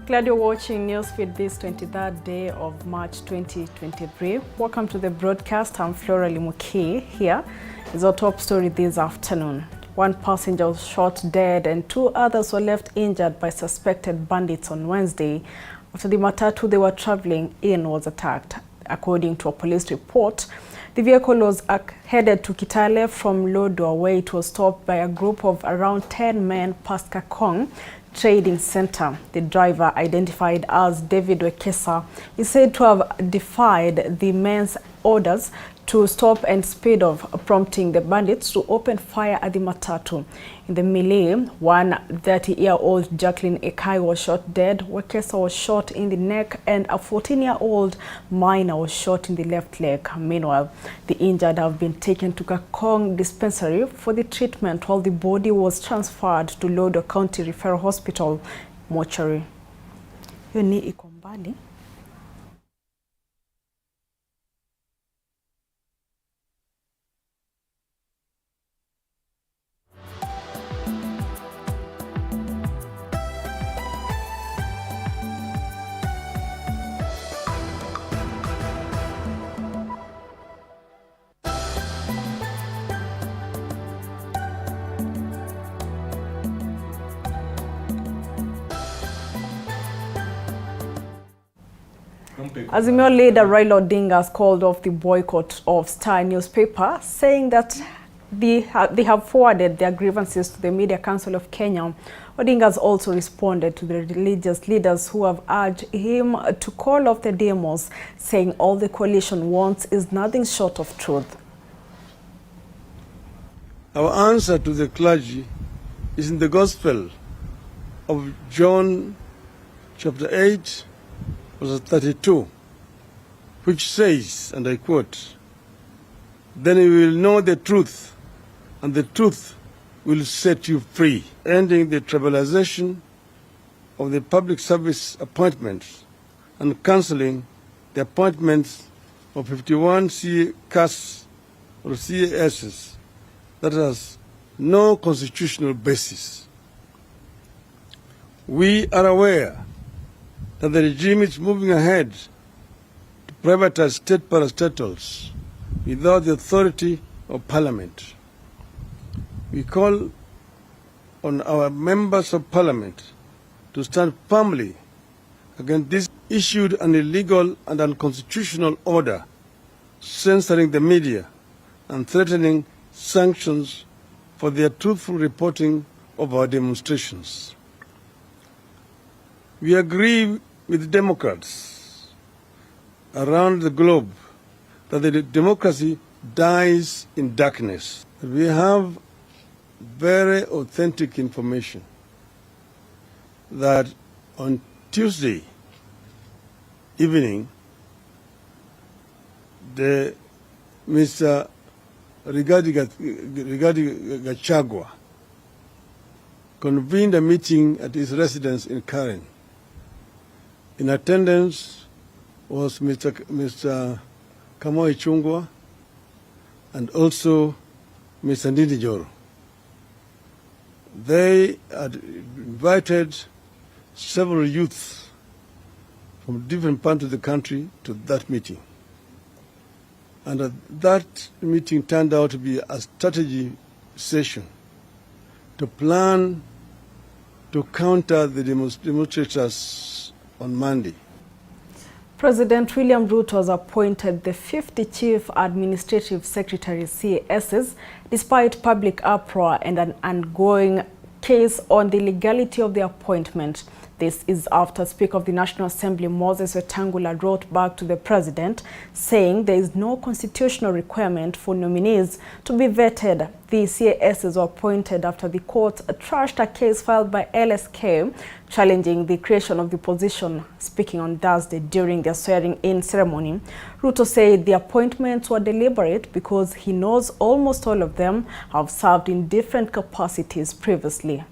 Glad you're watching Newsfeed this 23rd day of March 2023. Welcome to the broadcast. I'm Flora Limuki. Here is our top story this afternoon. One passenger was shot dead and two others were left injured by suspected bandits on Wednesday after the matatu they were traveling in was attacked. According to a police report, the vehicle was headed to Kitale from Lodwar, where it was stopped by a group of around 10 men past Kakong Trading Center. The driver, identified as David Wekesa, is said to have defied the men's orders to stop and speed off, prompting the bandits to open fire at the matatu. In the melee, one 30-year-old Jacqueline Ekai was shot dead, Wekesa was shot in the neck, and a 14-year-old minor was shot in the left leg. Meanwhile, the injured have been taken to Kakong Dispensary for the treatment, while the body was transferred to Lodwar County Referral Hospital mortuary. Yoni ikombali. Azimio leader Raila Odinga has called off the boycott of Star newspaper, saying that they have forwarded their grievances to the Media Council of Kenya. Odinga has also responded to the religious leaders who have urged him to call off the demos, saying all the coalition wants is nothing short of truth. Our answer to the clergy is in the Gospel of John chapter 8, verse 32, which says, and I quote, "Then you will know the truth, and the truth will set you free," ending the tribalization of the public service appointments and cancelling the appointments of 51 CAS or CASs that has no constitutional basis. We are aware that the regime is moving ahead to privatize state parastatals without the authority of parliament. We call on our members of parliament to stand firmly against this issued an illegal and unconstitutional order censoring the media and threatening sanctions for their truthful reporting of our demonstrations. We agree with Democrats around the globe that the democracy dies in darkness. We have very authentic information that on Tuesday evening, the Mr. Rigathi Gachagua convened a meeting at his residence in Karen. In attendance was Mr. Kamau Ichung'wah and also Mr. Ndindi Nyoro. They had invited several youths from different parts of the country to that meeting. And that meeting turned out to be a strategy session to plan to counter the demonstrators on Monday. President William Ruto has appointed the 50 Chief Administrative Secretaries CASs despite public uproar and an ongoing case on the legality of the appointment. This is after Speaker of the National Assembly Moses Wetangula wrote back to the president saying there is no constitutional requirement for nominees to be vetted. The CASs were appointed after the court trashed a case filed by LSK challenging the creation of the position. Speaking on Thursday during their swearing-in ceremony, Ruto said the appointments were deliberate because he knows almost all of them have served in different capacities previously.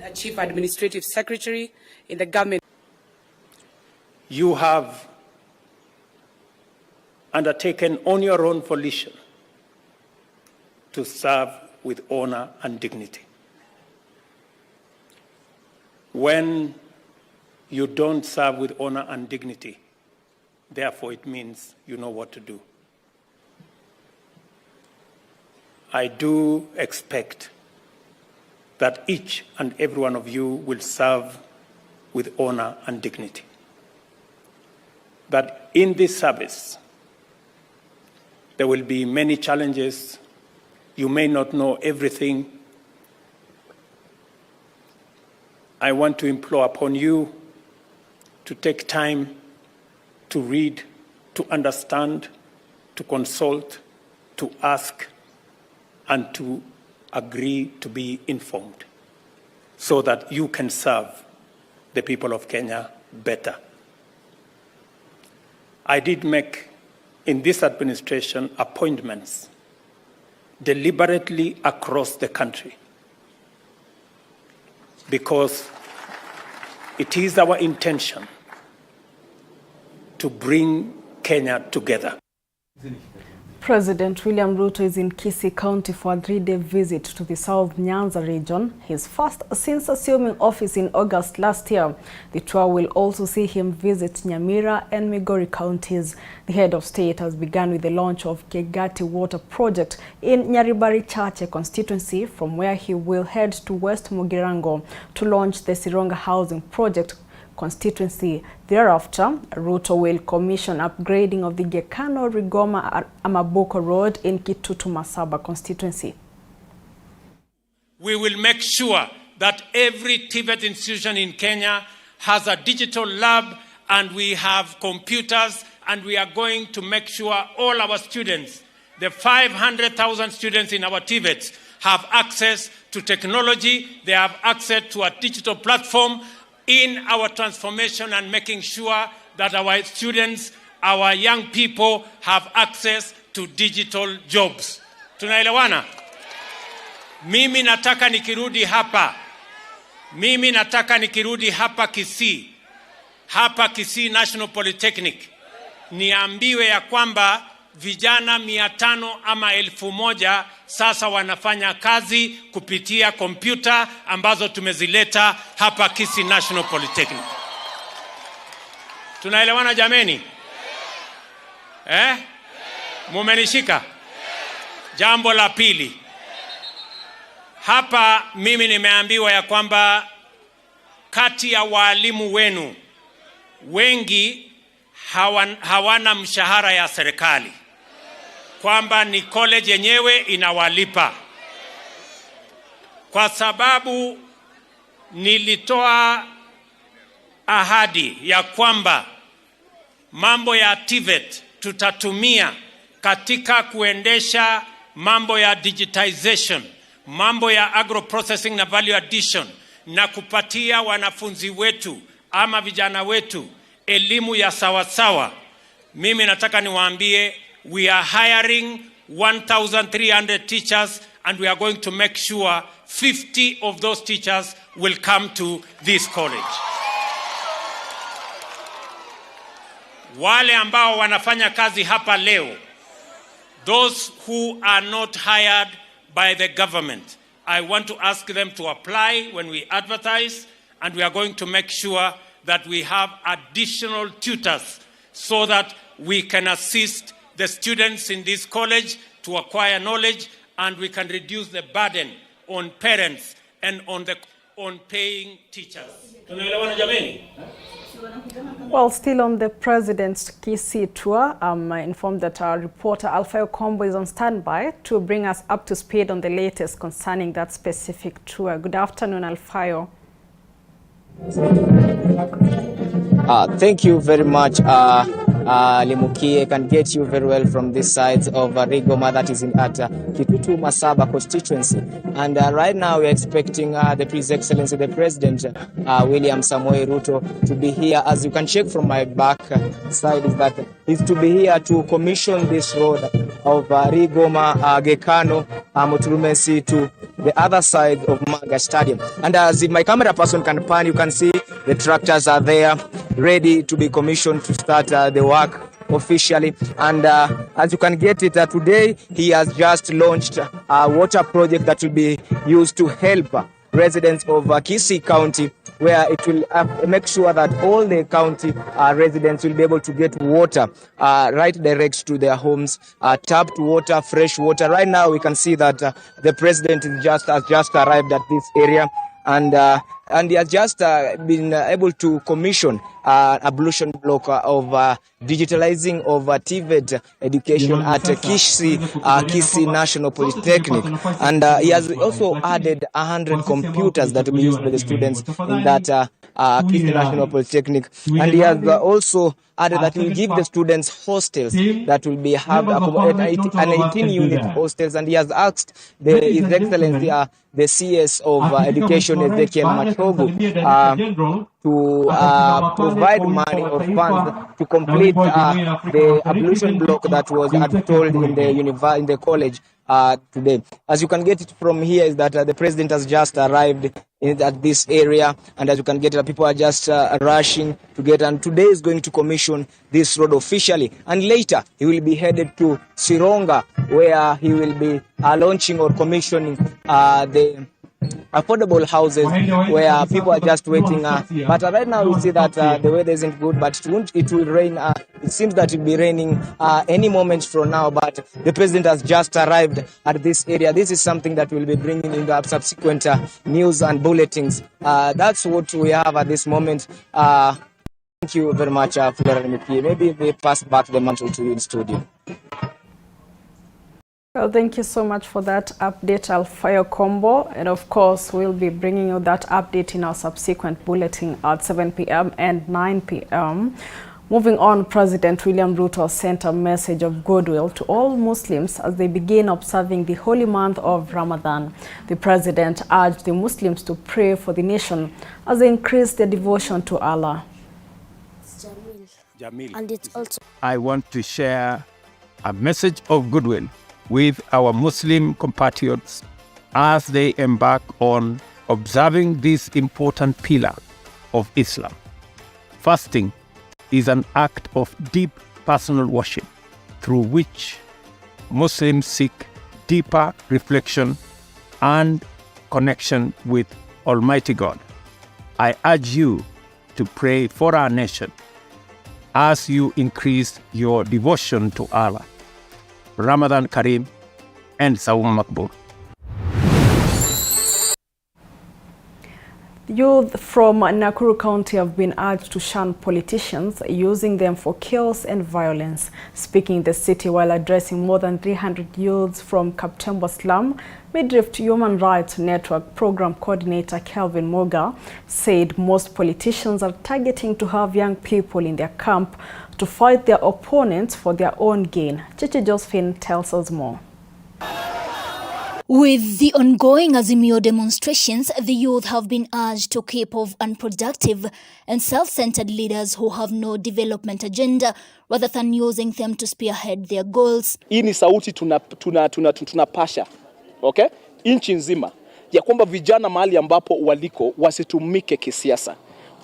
A Chief Administrative Secretary in the government. You have undertaken on your own volition to serve with honor and dignity. When you don't serve with honor and dignity. Therefore, it means you know what to do. I do expect that each and every one of you will serve with honor and dignity. That in this service, there will be many challenges. You may not know everything. I want to implore upon you to take time to read, to understand, to consult, to ask, and to agree to be informed so that you can serve the people of Kenya better. I did make, in this administration, appointments deliberately across the country because it is our intention to bring Kenya together. President William Ruto is in Kisii County for a 3-day visit to the South Nyanza region, his first since assuming office in August last year. The tour will also see him visit Nyamira and Migori counties. The head of state has begun with the launch of Kegati Water Project in Nyaribari Chache constituency, from where he will head to West Mugirango to launch the Sironga Housing Project constituency. Thereafter, Ruto will commission upgrading of the Gekano Rigoma Amaboko Road in Kitutu Masaba constituency. We will make sure that every TVET institution in Kenya has a digital lab and we have computers, and we are going to make sure all our students, the 500,000 students in our TVETs, have access to technology, they have access to a digital platform in our transformation and making sure that our students, our young people have access to digital jobs. Tunaelewana? Mimi nataka nikirudi hapa Kisii National Polytechnic, niambiwe ya kwamba vijana 500 ama 1000 sasa wanafanya kazi kupitia kompyuta ambazo tumezileta hapa Kisii National Polytechnic. Tunaelewana jameni? Mumenishika? Jambo la pili. Hapa mimi nimeambiwa ya kwamba kati ya walimu wenu wengi hawana mshahara ya serikali, kwamba ni college yenyewe inawalipa. Kwa sababu nilitoa ahadi ya kwamba mambo ya TVET tutatumia katika kuendesha mambo ya digitization, mambo ya agro processing na value addition, na kupatia wanafunzi wetu ama vijana wetu elimu ya sawasawa. Mimi nataka niwaambie, we are hiring 1,300 teachers and we are going to make sure 50 of those teachers will come to this college. Wale ambao wanafanya kazi hapa leo, those who are not hired by the government, I want to ask them to apply when we advertise, and we are going to make sure that we have additional tutors so that we can assist the students in this college to acquire knowledge, and we can reduce the burden on parents and on paying teachers. Tunaelewana jameni? Well, still on the president's Kisii tour, I'm informed that our reporter Alfayo Kombo is on standby to bring us up to speed on the latest concerning that specific tour. Good afternoon, Alfayo. Thank you very much, Limuki. I can get you very well from this side of Rigoma, that is at Kitutu Masaba constituency. And right now we're expecting His Excellency the President, William Samoei Ruto, to be here. As you can check from my back side, is that he's to be here to commission this road of Rigoma, Gekano, Muturumesi to the other side of Maga Stadium. And as my camera person can pan, you can see the tractors are there, ready to be commissioned to start the work officially. And as you can get it, today he has just launched a water project that will be used to help residents of Kisii County where it will make sure that all the county residents will be able to get water right direct to their homes, tapped water, fresh water. Right now we can see that the president has just arrived at this area, and he has just been able to commission ablution block of digitalizing of TVET education at Kisii National Polytechnic, and he has also added 100 computers that will be used by the students in that Kisii National Polytechnic, and he has also added that he will give the students hostels that will be have an 18-unit hostels, and he has asked His Excellency the CS of Education, Ezekiel Machogu, to provide money or funds to complete the ablution block that was told in the college today. As you can get it from here is that the president has just arrived at this area, and as you can get it, people are just rushing to get, and today is going to commission this road officially, and later he will be headed to Sironga, where he will be launching or commissioning the affordable houses where people are just waiting. But right now we see that the weather isn't good, but it will rain. It seems that it will be raining any moment from now, but the president has just arrived at this area. This is something that we'll be bringing in the subsequent news and bulletins. That's what we have at this moment. Thank you very much, Flora Mukie. Maybe we pass back the mantle to you in studio. Well, thank you so much for that update, Alfayo Combo. And of course, we'll be bringing you that update in our subsequent bulletin at 7 p.m. and 9 p.m. Moving on, President William Ruto sent a message of goodwill to all Muslims as they begin observing the holy month of Ramadan. The president urged the Muslims to pray for the nation as they increase their devotion to Allah. Jamil. And it's also I want to share a message of goodwill with our Muslim compatriots as they embark on observing this important pillar of Islam. Fasting is an act of deep personal worship through which Muslims seek deeper reflection and connection with Almighty God. I urge you to pray for our nation as you increase your devotion to Allah. Ramadan Kareem and Sawm Makbul. Youth from Nakuru County have been urged to shun politicians using them for chaos and violence. Speaking in the city while addressing more than 300 youths from Kaptembo slum, Midrift Human Rights Network Program Coordinator Kelvin Moga said most politicians are targeting to have young people in their camp to fight their opponents for their own gain. Chichi Josephine tells us more. With the ongoing Azimio demonstrations, the youth have been urged to keep off unproductive and self-centered leaders who have no development agenda rather than using them to spearhead their goals. Hii ni sauti tunapasha, okay? Nchi nzima ya kwamba vijana mahali ambapo waliko wasitumike kisiasa.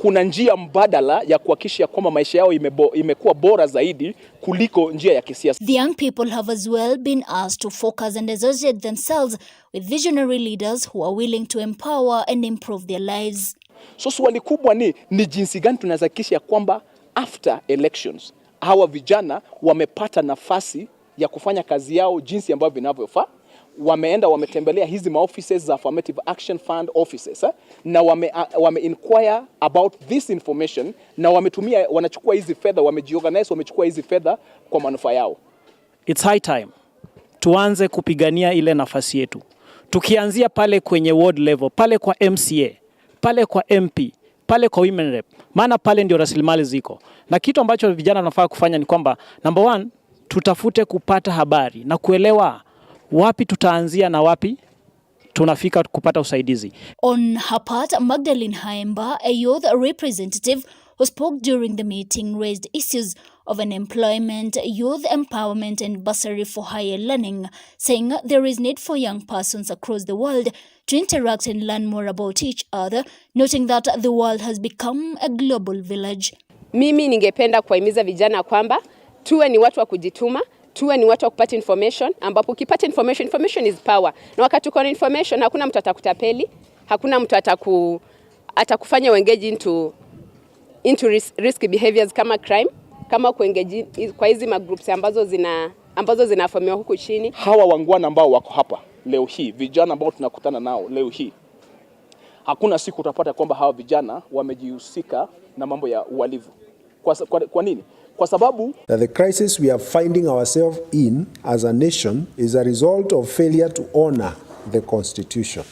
Kuna njia mbadala ya kuhakikisha kwamba maisha yao imekuwa bora zaidi kuliko njia ya kisiasa. The young people have as well been asked to focus and associate themselves with visionary leaders who are willing to empower and improve their lives. So swali kubwa ni jinsi gani tunahakikisha kwamba after elections hawa vijana wamepata nafasi ya kufanya kazi yao jinsi ambavyo vinavyofaa. Wametembelea hizi maoffices za Affirmative Action Fund offices na wame inquire about this information na wanachukua hizi fedha, wamejiorganize, wamechukua hizi fedha kwa manufaa yao. It's high time tuanze kupigania ile nafasi yetu. Tukianzia pale kwenye ward level, pale kwa MCA, pale kwa MP, pale kwa women rep. Maana pale ndio rasilimali ziko. Na kitu ambacho vijana wanafaa kufanya ni kwamba number 1, tutafute kupata habari na kuelewa wapi tutaanzia na wapi tunafika kupata usaidizi. On her part, Magdalene Haemba, a youth representative who spoke during the meeting, raised issues of unemployment, youth empowerment and bursary for higher learning, saying there is need for young persons across the world to interact and learn more about each other, noting that the world has become a global village. Mimi ningependa kuhimiza vijana kwamba tuwe ni watu wa kujituma, tuwe ni watu wa kupata information, ambapo ukipata information is power. Na wakati uko na information hakuna mtu atakutapeli, hakuna mtu atakufanya uengage into risky behaviors kama crime, kama kuengage kwa hizi magroups ambazo zinaformiwa huku chini. Hawa wangwana ambao wako hapa leo hii, vijana ambao tunakutana nao leo hii, hakuna siku utapata kwamba hawa vijana wamejihusika na mambo ya uhalifu. Kwa nini? Kwa sababu that the crisis we are finding ourselves in as a nation is a result of failure to honor the Constitution.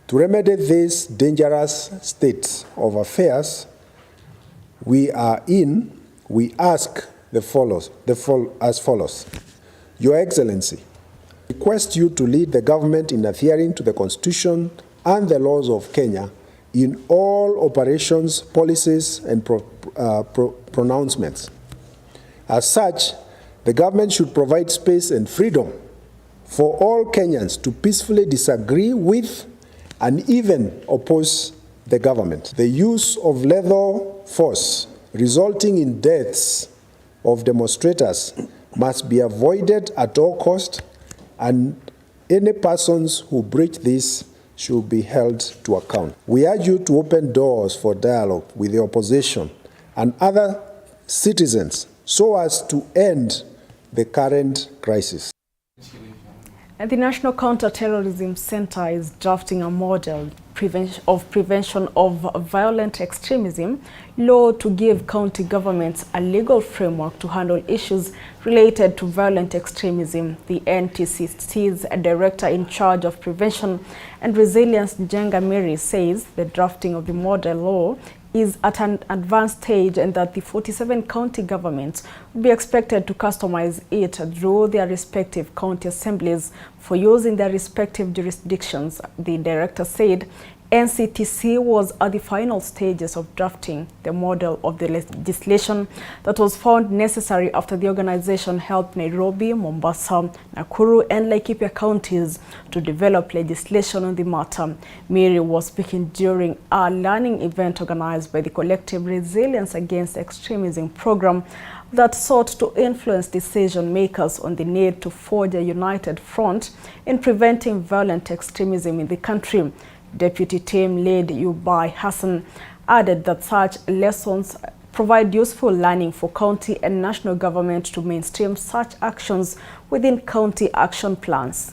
To remedy this dangerous state of affairs we are in, we ask as follows. Your Excellency, I request you to lead the government in adhering to the Constitution and the laws of Kenya in all operations, policies, and pronouncements. As such, the government should provide space and freedom for all Kenyans to peacefully disagree with and even oppose the government. The use of lethal force resulting in deaths of demonstrators must be avoided at all costs, and any persons who breach this should be held to account. We urge you to open doors for dialogue with the opposition and other citizens so as to end the current crisis. And the National Counter-Terrorism Center is drafting a model of prevention of violent extremism law to give county governments a legal framework to handle issues related to violent extremism. The NTCC's director in charge of prevention and resilience, Nyanza Mary, says the drafting of the model law is at an advanced stage and that the 47 county governments will be expected to customize it through their respective county assemblies for use in their respective jurisdictions. The director said NCTC was at the final stages of drafting the model of the legislation that was found necessary after the organization helped Nairobi, Mombasa, Nakuru and Laikipia counties to develop legislation on the matter. Mary was speaking during a learning event organized by the Collective Resilience Against Extremism program that sought to influence decision makers on the need to forge a united front in preventing violent extremism in the country. Deputy team lead Yubai Hassan added that such lessons provide useful learning for county and national government to mainstream such actions within county action plans.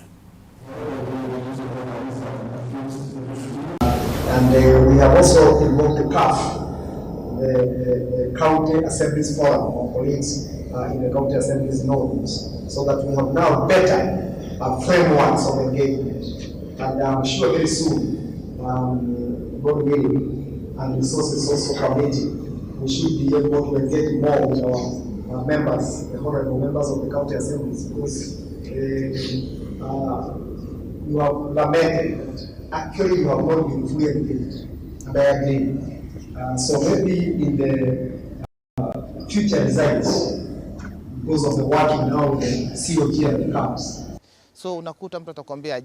And we have also invoked the CAF, the County Assemblies Forum of colleagues in the County Assemblies North, so that we have now better frameworks of engagement. And I'm sure very soon, God willing, and resources also permitting, we should be able to engage more with our members, the honorable members of the county assemblies, because you have lamented that actually you have not been fully engaged, and I agree. So maybe in the future designs, because of the working now with the COG and the CAPS. So unakuta mtu atakwambia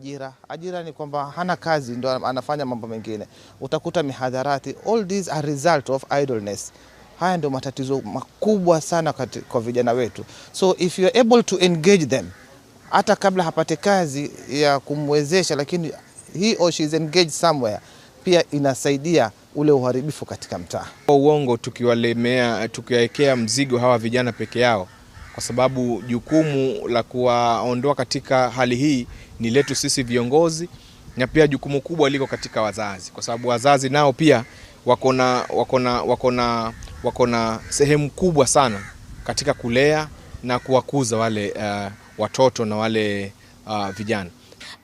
ajira ni kwamba hana kazi ndo anafanya mambo mengine. Utakuta mihadharati, all these are result of idleness. Haya ndio matatizo makubwa sana kwa vijana wetu. So if you are able to engage them, hata kabla hapate kazi ya kumwezesha, lakini he or she is engaged somewhere, pia inasaidia ule uharibifu katika mtaa. Uongo tukiwaekea mzigo hawa vijana peke yao, kwa sababu jukumu la kuwaondoa katika hali hii ni letu sisi viongozi, na pia jukumu kubwa liko katika wazazi, kwa sababu wazazi nao pia wako na sehemu kubwa sana katika kulea na kuwakuza wale watoto na wale vijana.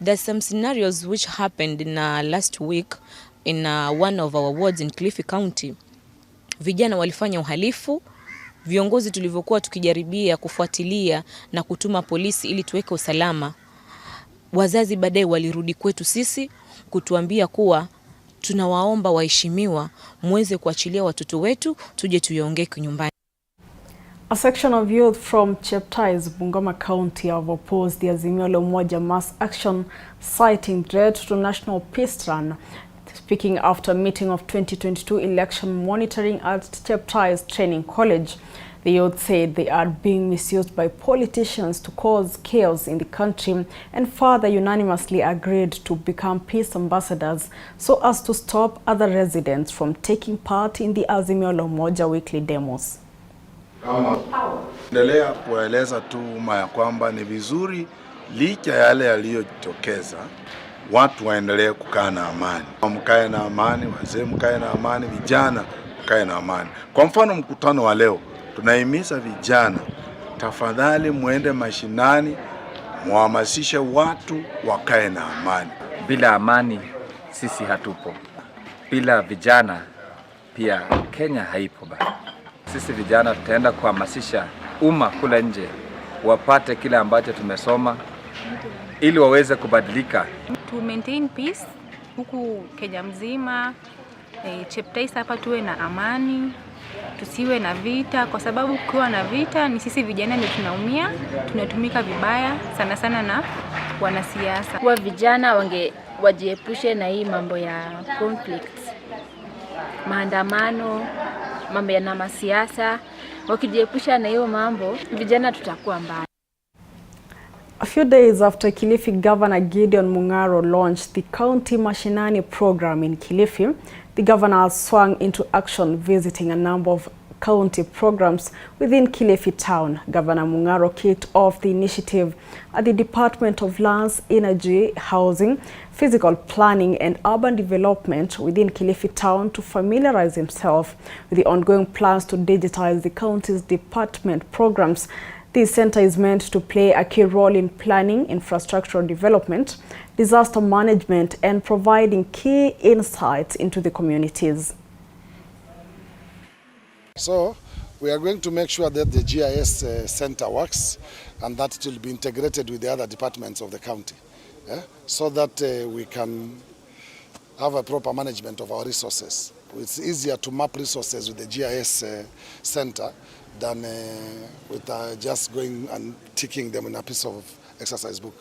There's some scenarios which happened in last week in one of our wards in Kilifi County. Vijana walifanya uhalifu. Viongozi tulivyokuwa tukijaribia kufuatilia na kutuma polisi ili tuweke usalama, wazazi baadaye walirudi kwetu sisi kutuambia kuwa tunawaomba waheshimiwa muweze kuachilia watoto wetu tuje tuyaongee nyumbani. A section of youth from Cheptais, Bungoma County have opposed the Azimio la Umoja mass action, citing threat to national peace run. Speaking after a meeting of 2022 election monitoring at Cheptais Training College, The youth said they are being misused by politicians to cause chaos in the country and further unanimously agreed to become peace ambassadors so as to stop other residents from taking part in the Azimio la Umoja weekly demos. Endelea kueleza tu umma ya kwamba ni vizuri licha yale yaliyotokeza watu waendelee kukaa na amani. Mkae na amani, wazee mkae na amani, vijana mkae na amani. Kwa mfano mkutano wa leo tunahimiza vijana, tafadhali muende mashinani, muhamasishe watu wakae na amani. Bila amani sisi hatupo. Bila vijana pia Kenya haipo bado. Sisi vijana tutaenda kuhamasisha umma kule nje wapate kile ambacho tumesoma ili waweze kubadilika. To maintain peace huku Kenya mzima, cheptais hapa tuwe na amani, tusiwe na vita, kwa sababu kukiwa na vita ni sisi vijana ndio tunaumia, tunatumika vibaya sana sana na wanasiasa. Kwa vijana wajiepushe na hii mambo ya conflicts, maandamano, mambo ya na masiasa. Wakijiepusha na hiyo mambo, vijana tutakuwa mbali. A few days after Kilifi Governor Gideon Mung'aro launched the County Mashinani program in Kilifi, the governor swung into action, visiting a number of county programs within Kilifi town. Governor Mung'aro kicked off the initiative at the Department of Lands, Energy, Housing, Physical Planning and Urban Development within Kilifi town to familiarize himself with the ongoing plans to digitize the county's department programs. This center is meant to play a key role in planning, infrastructural development, disaster management, and providing key insights into the communities. So we are going to make sure that the GIS center works and that it will be integrated with the other departments of the county, so that we can have a proper management of our resources. It's easier to map resources with the GIS center than with just going and ticking them in a piece of exercise book.